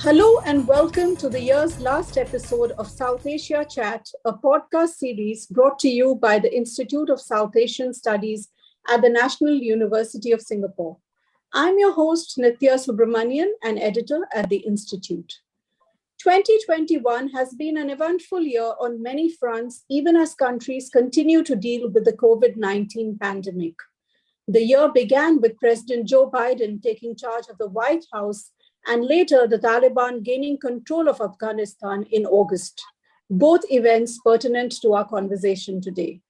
Hello and welcome to the year's last episode of South Asia Chat, a podcast series brought to you by the Institute of South Asian Studies at the National University of Singapore. I'm your host, Nithya Subramanian, an editor at the Institute. 2021 has been an eventful year on many fronts, even as countries continue to deal with the COVID-19 pandemic. The year began with President Joe Biden taking charge of the White House and later the Taliban gaining control of Afghanistan in August, both events pertinent to our conversation today.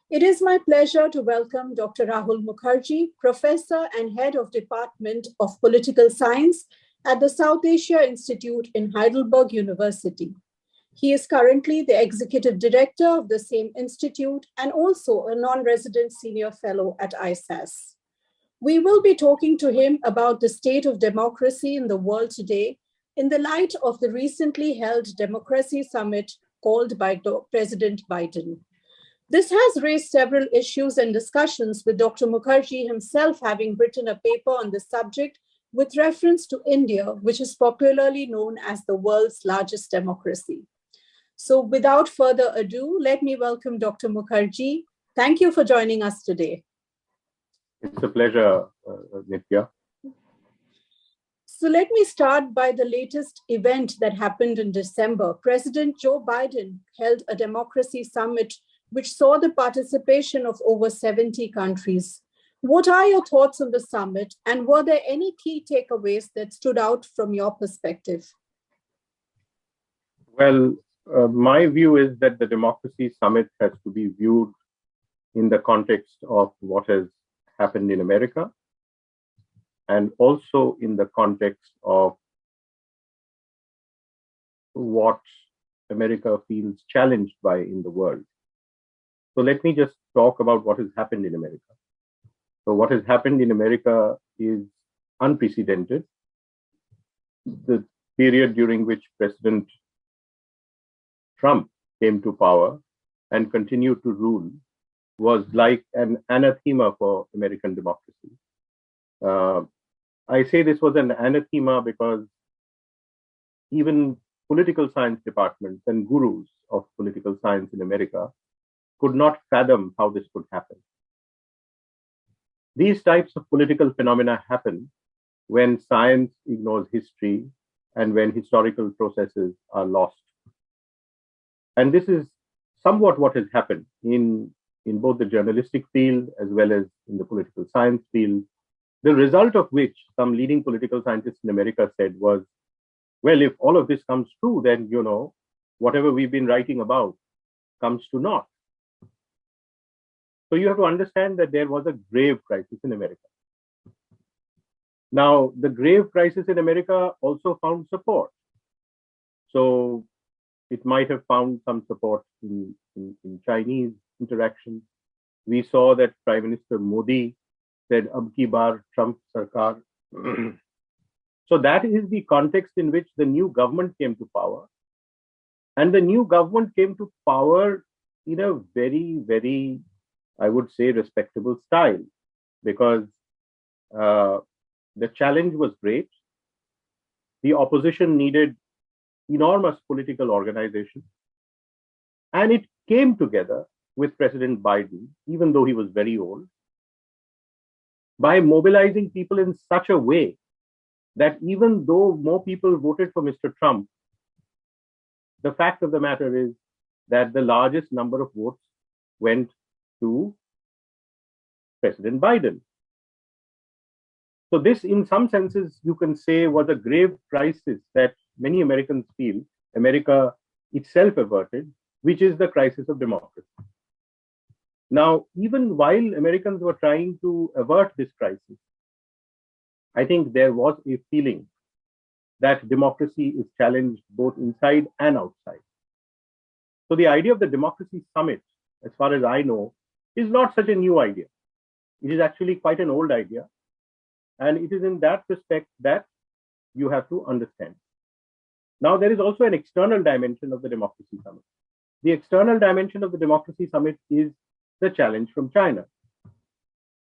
It is my pleasure to welcome Dr. Rahul Mukherji, Professor and Head of Department of Political Science at the South Asia Institute in Heidelberg University. He is currently the Executive Director of the same institute and also a non-resident senior fellow at ISAS. We will be talking to him about the state of democracy in the world today in the light of the recently held Democracy Summit called by President Biden. This has raised several issues and discussions, with Dr. Mukherji himself having written a paper on the subject with reference to India, which is popularly known as the world's largest democracy. So without further ado, let me welcome Dr. Mukherji. Thank you for joining us today. It's a pleasure, Nithya. So let me start by the latest event that happened in December. President Joe Biden held a democracy summit which saw the participation of over 70 countries. What are your thoughts on the summit, and were there any key takeaways that stood out from your perspective? Well, my view is that the democracy summit has to be viewed in the context of what has happened in America, and also in the context of what America feels challenged by in the world. So let me just talk about what has happened in America. So what has happened in America is unprecedented. The period during which President Trump came to power and continued to rule was like an anathema for American democracy. I say this was an anathema because even political science departments and gurus of political science in America could not fathom how this could happen. These types of political phenomena happen when science ignores history and when historical processes are lost. And this is somewhat what has happened in both the journalistic field as well as in the political science field, the result of which some leading political scientists in America said was, well, if all of this comes true, then, whatever we've been writing about comes to naught. So you have to understand that there was a grave crisis in America. Now, the grave crisis in America also found support. So it might have found some support in Chinese interactions. We saw that Prime Minister Modi said, "Ab ki baar Trump Sarkar." So that is the context in which the new government came to power. And the new government came to power in a very, very, I would say, respectable style, because the challenge was great. The opposition needed enormous political organization. And it came together with President Biden, even though he was very old, by mobilizing people in such a way that even though more people voted for Mr. Trump, the fact of the matter is that the largest number of votes went to President Biden. So this, in some senses, you can say, was a grave crisis that many Americans feel America itself averted, which is the crisis of democracy. Now, even while Americans were trying to avert this crisis, I think there was a feeling that democracy is challenged both inside and outside. So the idea of the Democracy Summit, as far as I know, is not such a new idea. It is actually quite an old idea. And it is in that respect that you have to understand. Now, there is also an external dimension of the Democracy Summit. The external dimension of the Democracy Summit is the challenge from China.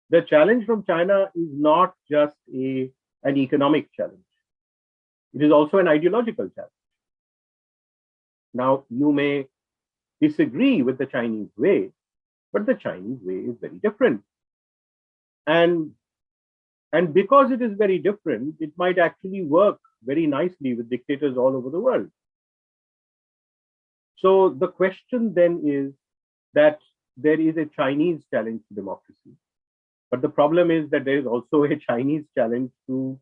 The challenge from China is not just an economic challenge. it is also an ideological challenge. Now, you may disagree with the Chinese way, but the Chinese way is very different. And because it is very different, it might actually work very nicely with dictators all over the world. So the question then is that there is a Chinese challenge to democracy. But the problem is that there is also a Chinese challenge to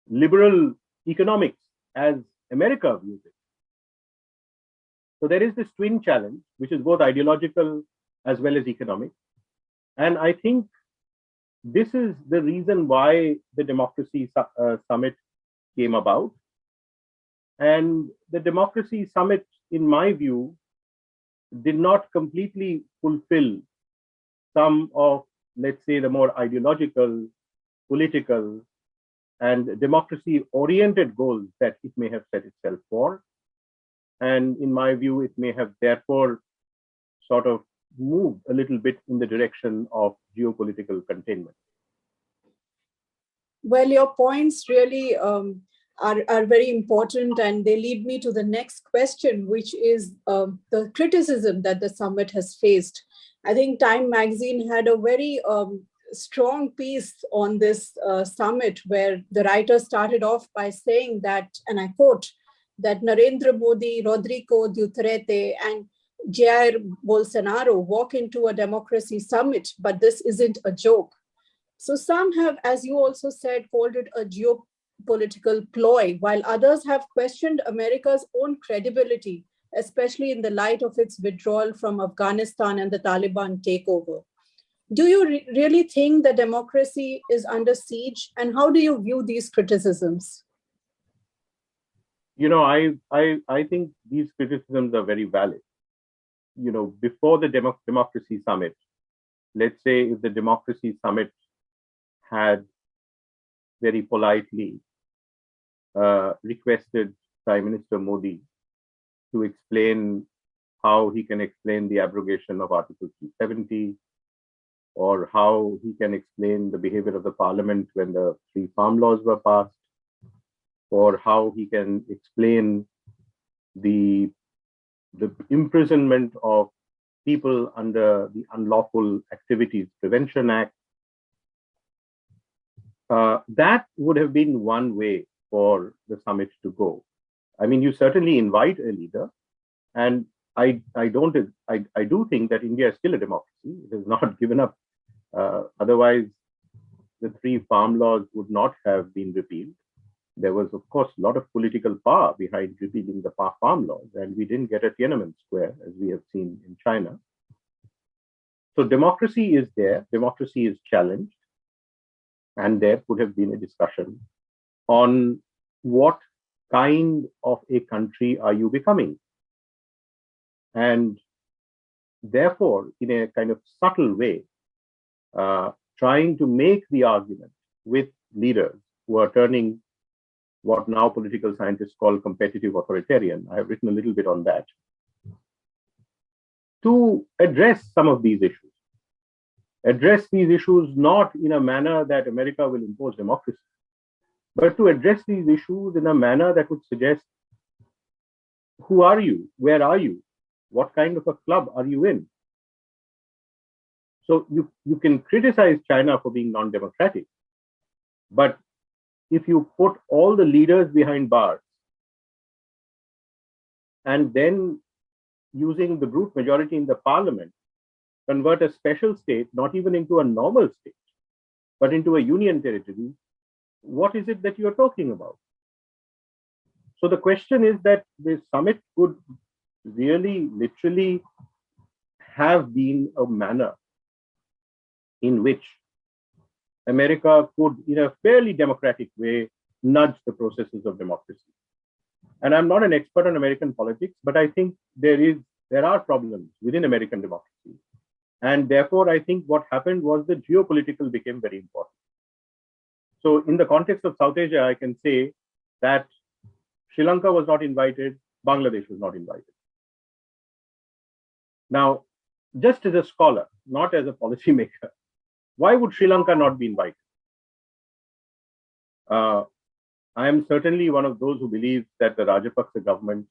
liberal economics as America views it. So there is this twin challenge, which is both ideological as well as economic. And I think this is the reason why the Democracy Summit came about. And the Democracy Summit, in my view, did not completely fulfill some of, let's say, the more ideological, political, and democracy-oriented goals that it may have set itself for. And in my view, it may have therefore sort of moved a little bit in the direction of geopolitical containment. Well, your points really are very important, and they lead me to the next question, which is the criticism that the summit has faced. I think Time magazine had a very strong piece on this summit, where the writer started off by saying that, and I quote, that Narendra Modi, Rodrigo Duterte, and Jair Bolsonaro walk into a democracy summit, but this isn't a joke. So some have, as you also said, called it a geopolitical ploy, while others have questioned America's own credibility, especially in the light of its withdrawal from Afghanistan and the Taliban takeover. Do you really think that democracy is under siege? And how do you view these criticisms? You know, I think these criticisms are very valid. You know, before the Democracy Summit, let's say if the Democracy Summit had very politely requested Prime Minister Modi to explain how he can explain the abrogation of Article 370, or how he can explain the behavior of the parliament when the 3 farm laws were passed, or how he can explain the imprisonment of people under the Unlawful Activities Prevention Act. That would have been one way for the summit to go. I mean, you certainly invite a leader, and I do think that India is still a democracy. It has not given up. Otherwise, the 3 farm laws would not have been repealed. There was, of course, a lot of political power behind repealing the farm laws, and we didn't get a Tiananmen Square, as we have seen in China. So democracy is there, democracy is challenged, and there could have been a discussion on what kind of a country are you becoming. And therefore, in a kind of subtle way, trying to make the argument with leaders who are turning what now political scientists call competitive authoritarian. I have written a little bit on that, to address some of these issues. Address these issues not in a manner that America will impose democracy, but to address these issues in a manner that would suggest, who are you? Where are you? What kind of a club are you in? So you can criticize China for being non-democratic, but if you put all the leaders behind bars and then, using the brute majority in the parliament, convert a special state not even into a normal state, but into a union territory, what is it that you're talking about? So the question is that the summit could really, literally have been a manner in which America could, in a fairly democratic way, nudge the processes of democracy. And I'm not an expert on American politics, but I think there are problems within American democracy. And therefore, I think what happened was the geopolitical became very important. So in the context of South Asia, I can say that Sri Lanka was not invited, Bangladesh was not invited. Now, just as a scholar, not as a policymaker, why would Sri Lanka not be invited? I am certainly one of those who believes that the Rajapaksa government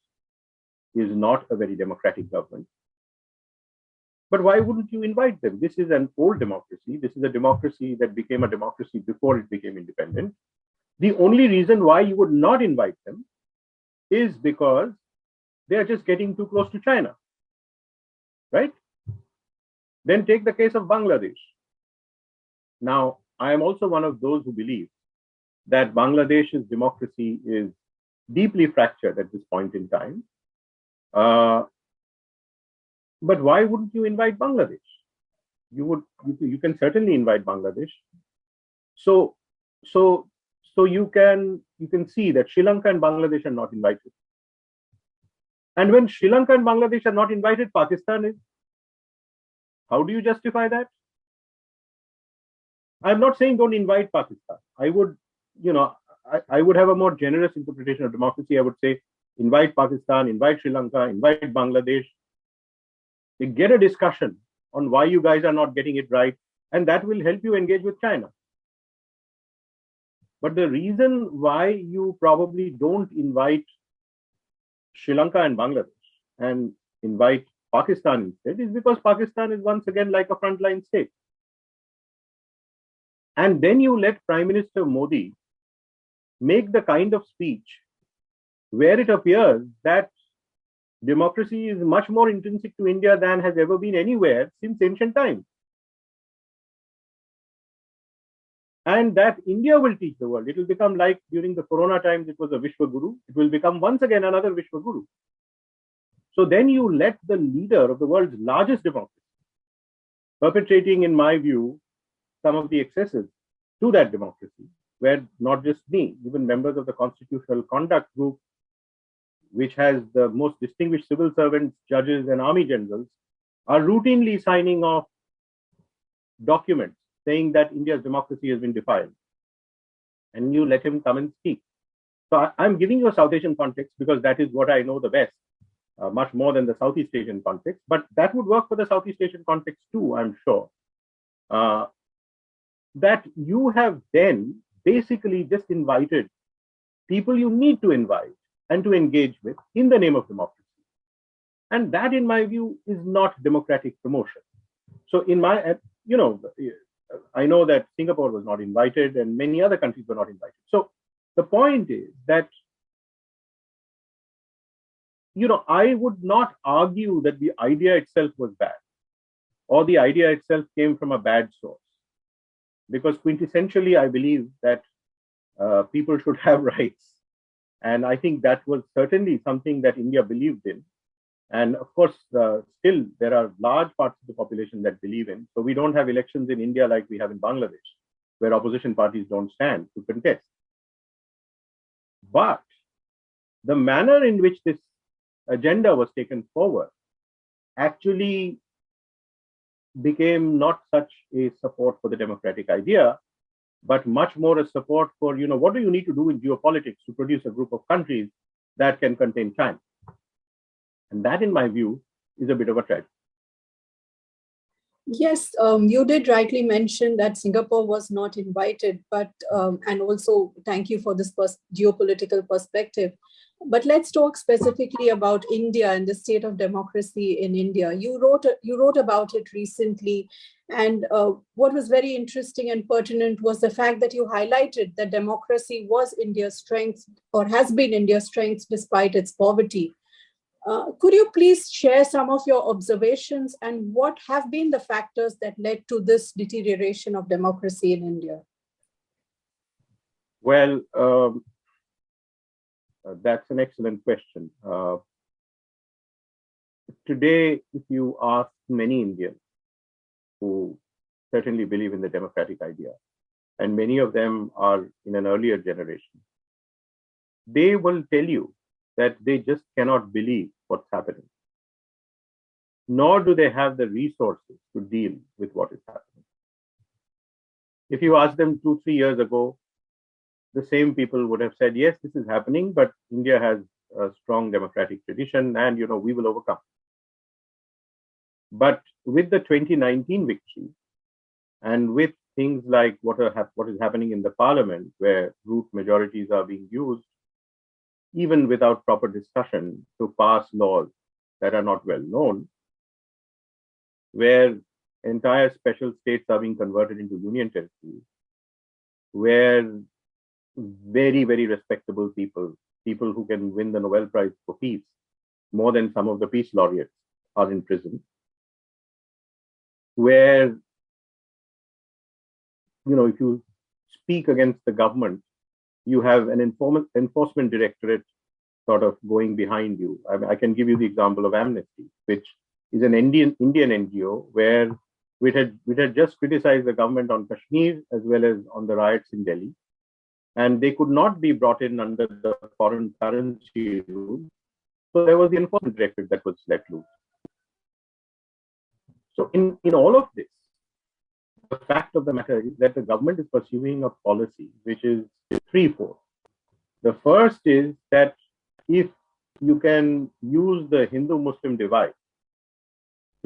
is not a very democratic government. But why wouldn't you invite them? This is an old democracy. This is a democracy that became a democracy before it became independent. The only reason why you would not invite them is because they are just getting too close to China, right? Then take the case of Bangladesh. Now, I am also one of those who believe that Bangladesh's democracy is deeply fractured at this point in time. But why wouldn't you invite Bangladesh? You can certainly invite Bangladesh. So you can see that Sri Lanka and Bangladesh are not invited. And when Sri Lanka and Bangladesh are not invited, Pakistan is. How do you justify that? I'm not saying don't invite Pakistan. I would have a more generous interpretation of democracy. I would say invite Pakistan, invite Sri Lanka, invite Bangladesh. They get a discussion on why you guys are not getting it right, and that will help you engage with China. But the reason why you probably don't invite Sri Lanka and Bangladesh and invite Pakistan instead is because Pakistan is once again like a frontline state. And then you let Prime Minister Modi make the kind of speech where it appears that democracy is much more intrinsic to India than has ever been anywhere since ancient times. And that India will teach the world. It will become like during the Corona times, it was a Vishwa Guru. It will become once again another Vishwa Guru. So then you let the leader of the world's largest democracy, perpetrating, in my view, some of the excesses to that democracy, where not just me, even members of the Constitutional Conduct Group, which has the most distinguished civil servants, judges, and army generals, are routinely signing off documents saying that India's democracy has been defiled. And you let him come and speak. So I'm giving you a South Asian context because that is what I know the best, much more than the Southeast Asian context. But that would work for the Southeast Asian context too, I'm sure. That you have then basically just invited people you need to invite and to engage with in the name of democracy. And that, in my view, is not democratic promotion. So I know that Singapore was not invited and many other countries were not invited. So the point is that, I would not argue that the idea itself was bad or the idea itself came from a bad source. Because quintessentially, I believe that people should have rights. And I think that was certainly something that India believed in. And of course, still, there are large parts of the population that believe in. So we don't have elections in India like we have in Bangladesh, where opposition parties don't stand to contest. But the manner in which this agenda was taken forward actually became not such a support for the democratic idea, but much more a support for, what do you need to do in geopolitics to produce a group of countries that can contain China? And that, in my view, is a bit of a tragedy. Yes, you did rightly mention that Singapore was not invited, but and also thank you for this geopolitical perspective. But let's talk specifically about India and the state of democracy in India. You wrote about it recently, and what was very interesting and pertinent was the fact that you highlighted that democracy was India's strength or has been India's strength despite its poverty. Could you please share some of your observations and what have been the factors that led to this deterioration of democracy in India? Well, that's an excellent question. Today, if you ask many Indians who certainly believe in the democratic idea, and many of them are in an earlier generation, they will tell you that they just cannot believe what's happening, nor do they have the resources to deal with what is happening. If you ask them 2-3 years ago, the same people would have said, yes, this is happening, but India has a strong democratic tradition and, we will overcome. But with the 2019 victory and with things like what is happening in the parliament, where root majorities are being used, even without proper discussion, to pass laws that are not well known, where entire special states are being converted into union territories, where very, very respectable people who can win the Nobel Prize for Peace, more than some of the peace laureates, are in prison, where, if you speak against the government, you have an enforcement directorate sort of going behind you. I can give you the example of Amnesty, which is an Indian NGO which had just criticized the government on Kashmir as well as on the riots in Delhi. And they could not be brought in under the foreign currency rule. So there was the enforcement directorate that was let loose. So in all of this, the fact of the matter is that the government is pursuing a policy which is threefold. The first is that if you can use the Hindu-Muslim divide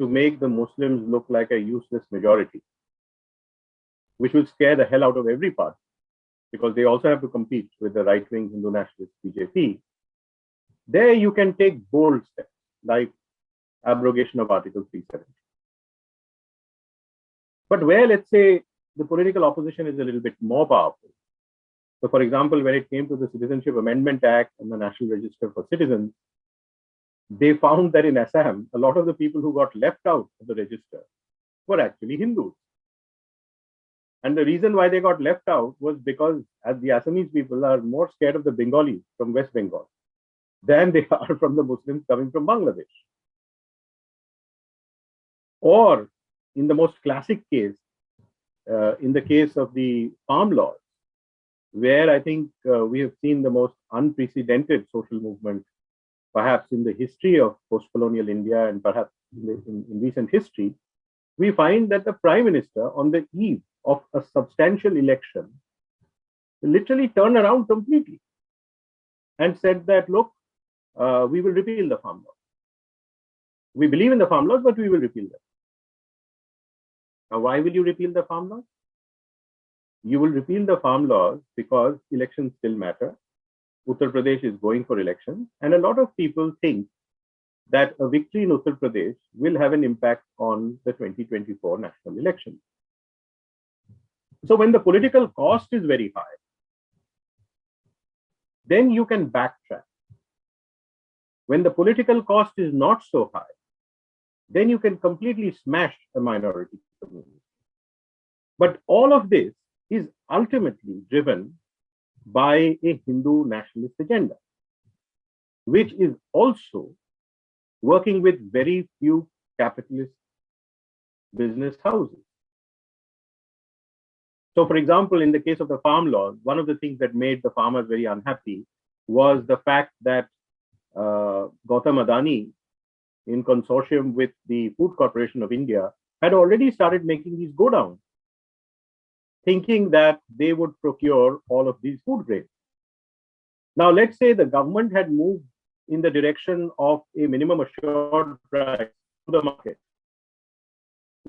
to make the Muslims look like a useless majority, which will scare the hell out of every party, because they also have to compete with the right-wing Hindu nationalist BJP, there you can take bold steps, like abrogation of Article 370. But where, let's say, the political opposition is a little bit more powerful. So, for example, when it came to the Citizenship Amendment Act and the National Register for Citizens, they found that in Assam, a lot of the people who got left out of the register were actually Hindus. And the reason why they got left out was because as the Assamese people are more scared of the Bengalis from West Bengal than they are from the Muslims coming from Bangladesh. Or in the most classic case, in the case of the farm laws, where I think we have seen the most unprecedented social movement, perhaps in the history of post-colonial India and perhaps in recent history, we find that the Prime Minister, on the eve of a substantial election, literally turned around completely and said that, look, we will repeal the farm laws. We believe in the farm laws, but we will repeal them. Now, why will you repeal the farm laws? You will repeal the farm laws because elections still matter. Uttar Pradesh is going for elections, and a lot of people think that a victory in Uttar Pradesh will have an impact on the 2024 national elections. So when the political cost is very high, then you can backtrack. When the political cost is not so high, then you can completely smash a minority community. But all of this is ultimately driven by a Hindu nationalist agenda, which is also working with very few capitalist business houses. So, for example, in the case of the farm laws, one of the things that made the farmers very unhappy was the fact that Gautam Adani, in consortium with the Food Corporation of India, had already started making these go down, thinking that they would procure all of these food grains. Now, let's say the government had moved in the direction of a minimum assured price to the market,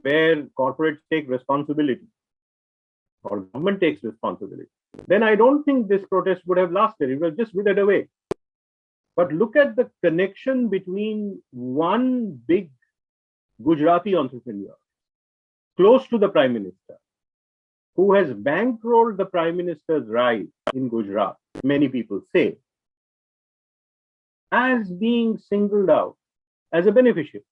where corporates take responsibility or government takes responsibility, then I don't think this protest would have lasted. It was just withered away. But look at the connection between one big Gujarati entrepreneur close to the Prime Minister, who has bankrolled the Prime Minister's rise in Gujarat, many people say, as being singled out as a beneficiary.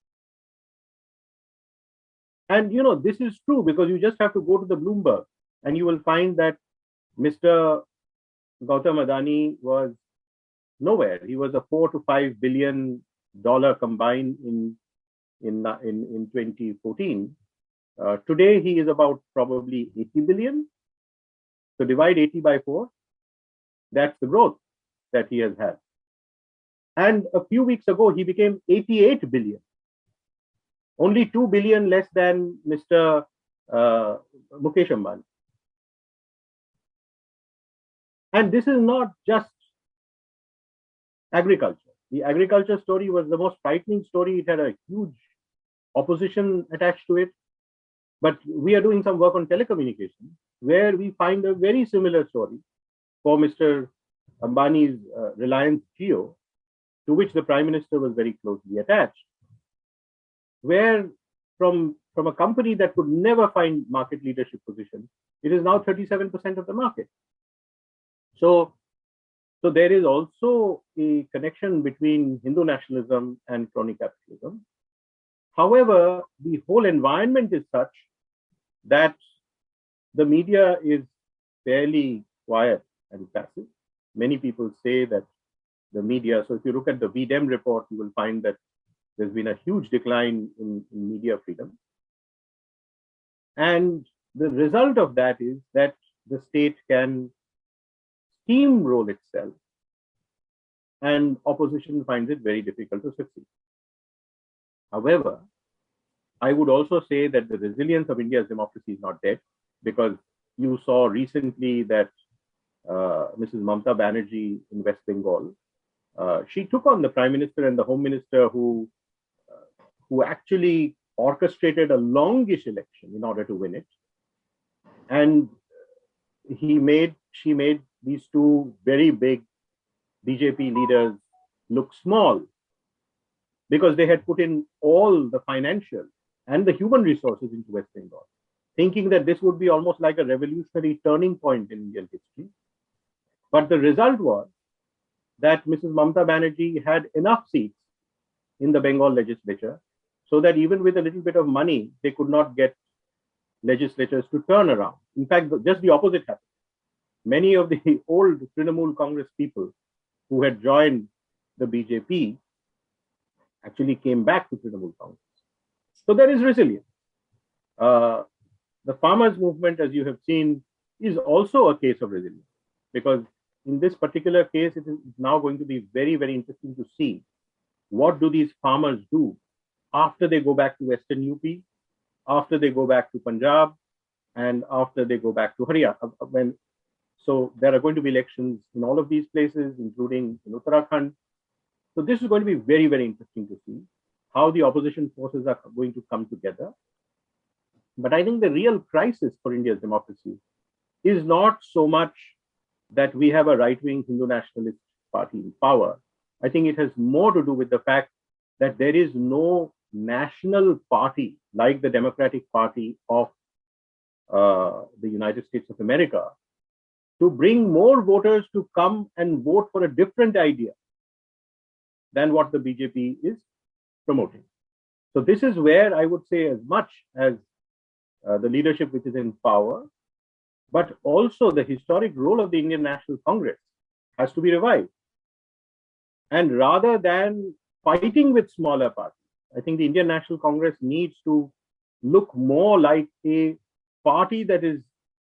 And this is true because you just have to go to the Bloomberg and you will find that Mr. Gautam Adani was nowhere. He was a $4 to $5 billion combined in 2014. Today, he is about probably 80 billion. So divide 80 by 4. That's the growth that he has had. And a few weeks ago, he became 88 billion. Only 2 billion less than Mr. Mukesh Ambani. And this is not just agriculture. The agriculture story was the most frightening story. It had a huge opposition attached to it. But we are doing some work on telecommunications, where we find a very similar story for Mr. Ambani's Reliance Jio, to which the Prime Minister was very closely attached, where from a company that could never find market leadership position, it is now 37% of the market. So there is also a connection between Hindu nationalism and crony capitalism. However, the whole environment is such that the media is fairly quiet and passive. Many people say that the media, so if you look at the VDEM report, you will find that there's been a huge decline in media freedom. And the result of that is that the state can steamroll itself, and opposition finds it very difficult to succeed. However, I would also say that the resilience of India's democracy is not dead, because you saw recently that Mrs. Mamata Banerjee in West Bengal, she took on the Prime Minister and the Home Minister who actually orchestrated a longish election in order to win it. And she made these two very big BJP leaders look small, because they had put in all the financial and the human resources into West Bengal, thinking that this would be almost like a revolutionary turning point in Indian history. But the result was that Mrs. Mamata Banerjee had enough seats in the Bengal legislature so that even with a little bit of money, they could not get legislators to turn around. In fact, just the opposite happened. Many of the old Trinamool Congress people who had joined the BJP actually came back to Trinamool Congress. So there is resilience. The farmers' movement, as you have seen, is also a case of resilience, because in this particular case, it is now going to be very, very interesting to see what do these farmers do after they go back to Western UP, after they go back to Punjab, and after they go back to Haryana. So there are going to be elections in all of these places, including in Uttarakhand. So this is going to be very, very interesting to see how the opposition forces are going to come together. But I think the real crisis for India's democracy is not so much that we have a right-wing Hindu nationalist party in power. I think it has more to do with the fact that there is no national party like the Democratic Party of the United States of America to bring more voters to come and vote for a different idea than what the BJP is promoting. So this is where I would say, as much as the leadership which is in power, but also the historic role of the Indian National Congress has to be revived. And rather than fighting with smaller parties, I think the Indian National Congress needs to look more like a party that is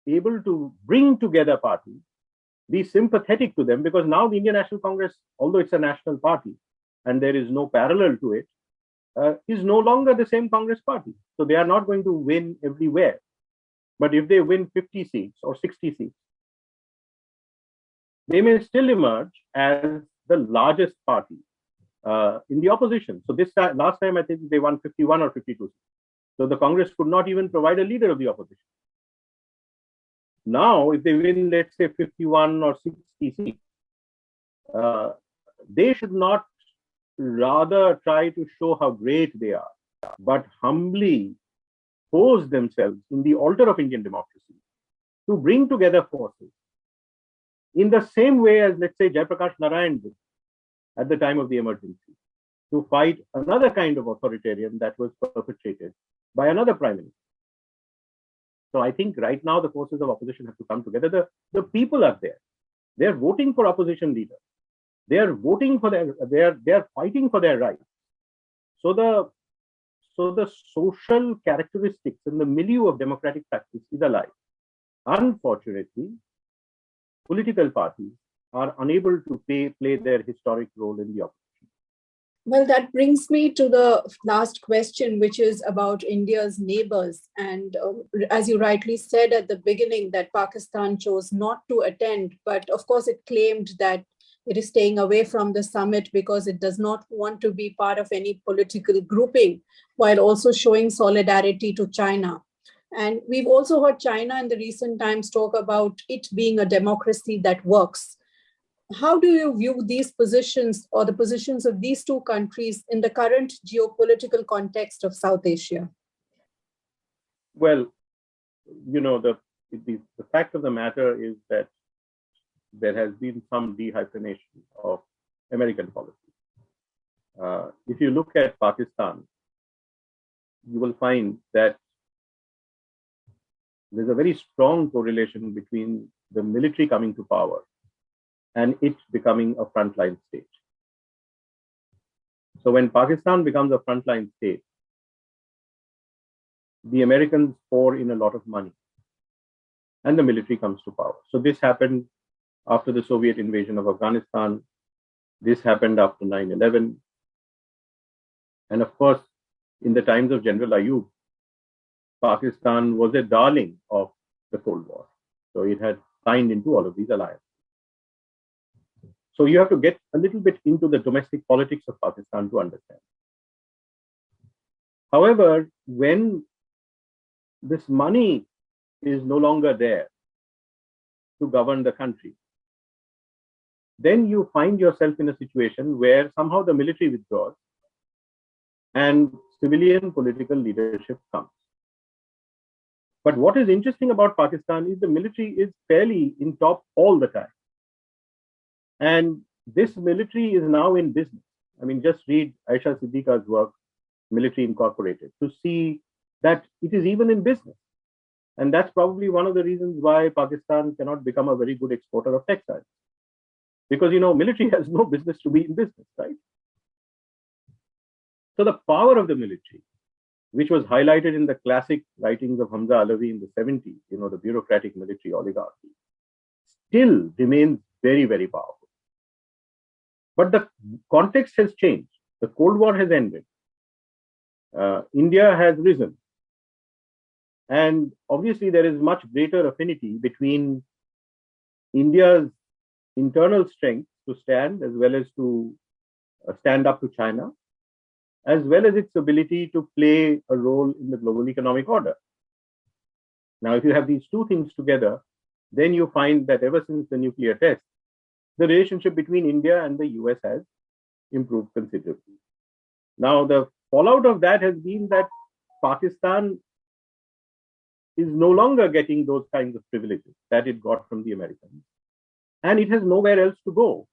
able to bring together parties, be sympathetic to them, because now the Indian National Congress, although it's a national party and there is no parallel to it, is no longer the same Congress party. So they are not going to win everywhere. But if they win 50 seats or 60 seats, they may still emerge as the largest party in the opposition. So this time, last time, I think they won 51 or 52 seats. So the Congress could not even provide a leader of the opposition. Now, if they win, let's say 51 or 60 seats, they should not rather try to show how great they are, but humbly pose themselves in the altar of Indian democracy to bring together forces in the same way as, let's say, Jayaprakash Narayan did at the time of the emergency, to fight another kind of authoritarian that was perpetrated by another prime minister. So I think right now the forces of opposition have to come together. The people are there. They're voting for opposition leaders. They're voting for they're fighting for their rights. So the social characteristics and the milieu of democratic practice is alive. Unfortunately, political parties are unable to play their historic role in the opposition. Well, that brings me to the last question, which is about India's neighbors. And as you rightly said at the beginning, that Pakistan chose not to attend, but of course it claimed that it is staying away from the summit because it does not want to be part of any political grouping, while also showing solidarity to China. And we've also heard China in the recent times talk about it being a democracy that works. How do you view these positions or the positions of these two countries in the current geopolitical context of South Asia? Well, the fact of the matter is that there has been some dehyphenation of American policy. If you look at Pakistan, you will find that there's a very strong correlation between the military coming to power and it becoming a frontline state. So when Pakistan becomes a frontline state, the Americans pour in a lot of money and the military comes to power. So this happened after the Soviet invasion of Afghanistan. This happened after 9/11. And of course, in the times of General Ayub, Pakistan was a darling of the Cold War. So it had signed into all of these alliances. So you have to get a little bit into the domestic politics of Pakistan to understand. However, when this money is no longer there to govern the country, then you find yourself in a situation where somehow the military withdraws and civilian political leadership comes. But what is interesting about Pakistan is the military is fairly in top all the time. And this military is now in business. I mean, just read Aisha Siddiqa's work, Military Incorporated, to see that it is even in business. And that's probably one of the reasons why Pakistan cannot become a very good exporter of textiles. Because, military has no business to be in business, right? So the power of the military, which was highlighted in the classic writings of Hamza Alavi in the 70s, the bureaucratic military oligarchy, still remains very, very powerful. But the context has changed. The Cold War has ended. India has risen. And obviously, there is much greater affinity between India's internal strength to stand, as well as to stand up to China, as well as its ability to play a role in the global economic order. Now, if you have these two things together, then you find that ever since the nuclear test, the relationship between India and the US has improved considerably. Now, the fallout of that has been that Pakistan is no longer getting those kinds of privileges that it got from the Americans. And it has nowhere else to go.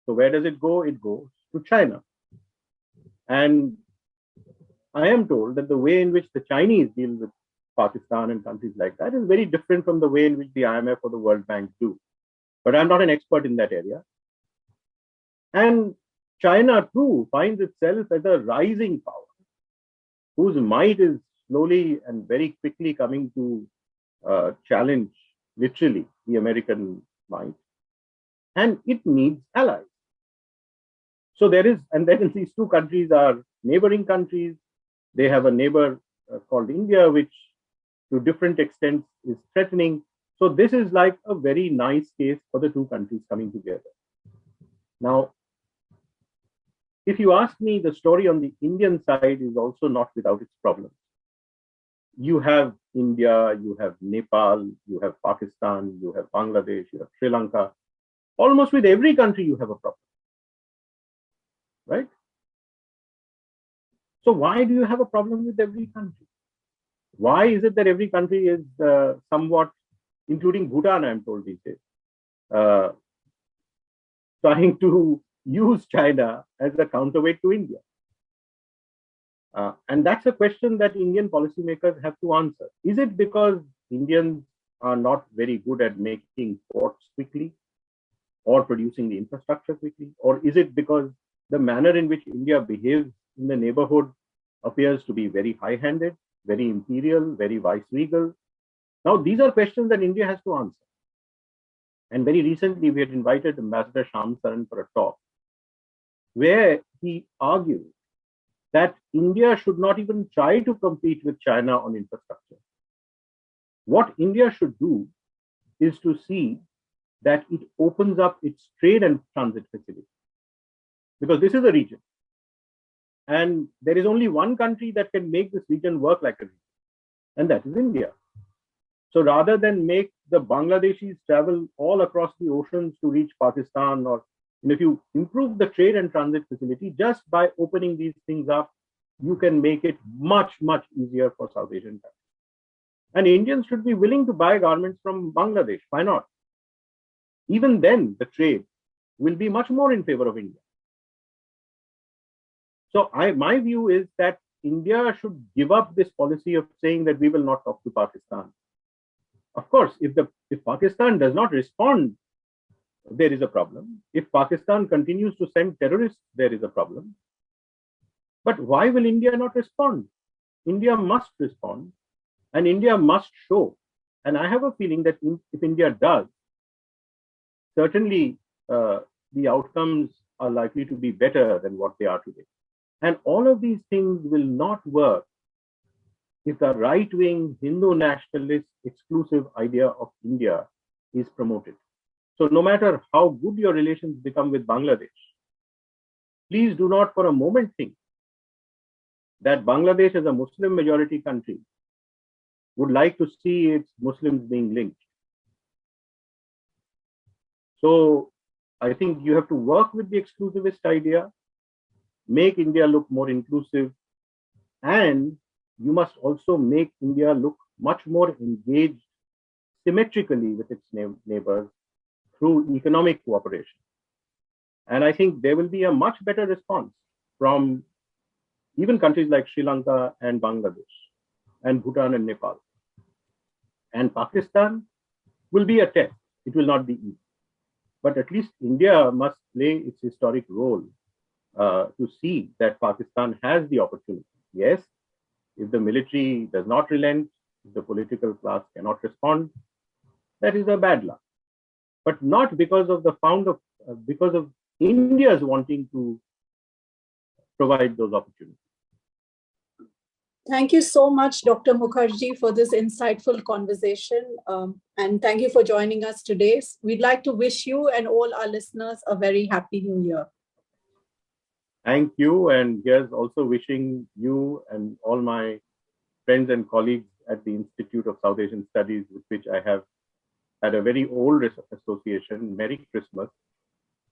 So where does it go? It goes to China. And I am told that the way in which the Chinese deal with Pakistan and countries like that is very different from the way in which the IMF or the World Bank do. But I'm not an expert in that area. And China, too, finds itself as a rising power, whose might is slowly and very quickly coming to challenge, literally, the American might. And it needs allies. So and then these two countries are neighboring countries. They have a neighbor called India, which to different extents is threatening. So this is like a very nice case for the two countries coming together. Now, if you ask me, the story on the Indian side is also not without its problems. You have India, you have Nepal, you have Pakistan, you have Bangladesh, you have Sri Lanka. Almost with every country, you have a problem. Right? So why do you have a problem with every country? Why is it that every country is somewhat, including Bhutan, I'm told these days, trying to use China as a counterweight to India? And that's a question that Indian policymakers have to answer. Is it because Indians are not very good at making ports quickly or producing the infrastructure quickly? Or is it because the manner in which India behaves in the neighborhood appears to be very high-handed, very imperial, very vice-regal? Now, these are questions that India has to answer. And very recently, we had invited Ambassador Shyam Saran for a talk where he argued that India should not even try to compete with China on infrastructure. What India should do is to see that it opens up its trade and transit facilities. Because this is a region. And there is only one country that can make this region work like a region. and that is India. So rather than make the Bangladeshis travel all across the oceans to reach Pakistan, or if you improve the trade and transit facility just by opening these things up, you can make it much, much easier for South Asian countries. And Indians should be willing to buy garments from Bangladesh. Why not? Even then, the trade will be much more in favor of India. So my view is that India should give up this policy of saying that we will not talk to Pakistan. Of course, if Pakistan does not respond, there is a problem. If Pakistan continues to send terrorists, there is a problem. But why will India not respond? India must respond, and India must show. And I have a feeling that if India does, certainly the outcomes are likely to be better than what they are today. And all of these things will not work if the right-wing Hindu nationalist exclusive idea of India is promoted. So no matter how good your relations become with Bangladesh, please do not for a moment think that Bangladesh as a Muslim majority country would like to see its Muslims being lynched. So I think you have to work with the exclusivist idea, make India look more inclusive, and you must also make India look much more engaged symmetrically with its neighbors through economic cooperation. And I think there will be a much better response from even countries like Sri Lanka and Bangladesh and Bhutan and Nepal. And Pakistan will be a test. It will not be easy. But at least India must play its historic role to see that Pakistan has the opportunity. Yes, if the military does not relent, if the political class cannot respond, that is a bad luck. But not because of because of India's wanting to provide those opportunities. Thank you so much, Dr. Mukherji, for this insightful conversation. And thank you for joining us today. We'd like to wish you and all our listeners a very happy new year. Thank you. And here's also wishing you and all my friends and colleagues at the Institute of South Asian Studies, with which I have had a very old association. Merry Christmas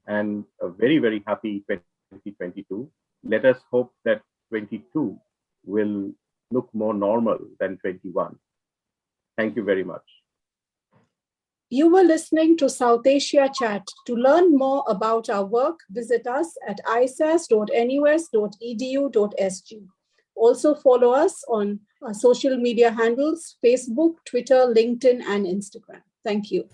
and a very, very happy 2022. Let us hope that 22 will look more normal than 21. Thank you very much. You were listening to South Asia Chat. To learn more about our work, visit us at isas.nus.edu.sg. Also follow us on our social media handles, Facebook, Twitter, LinkedIn, and Instagram. Thank you.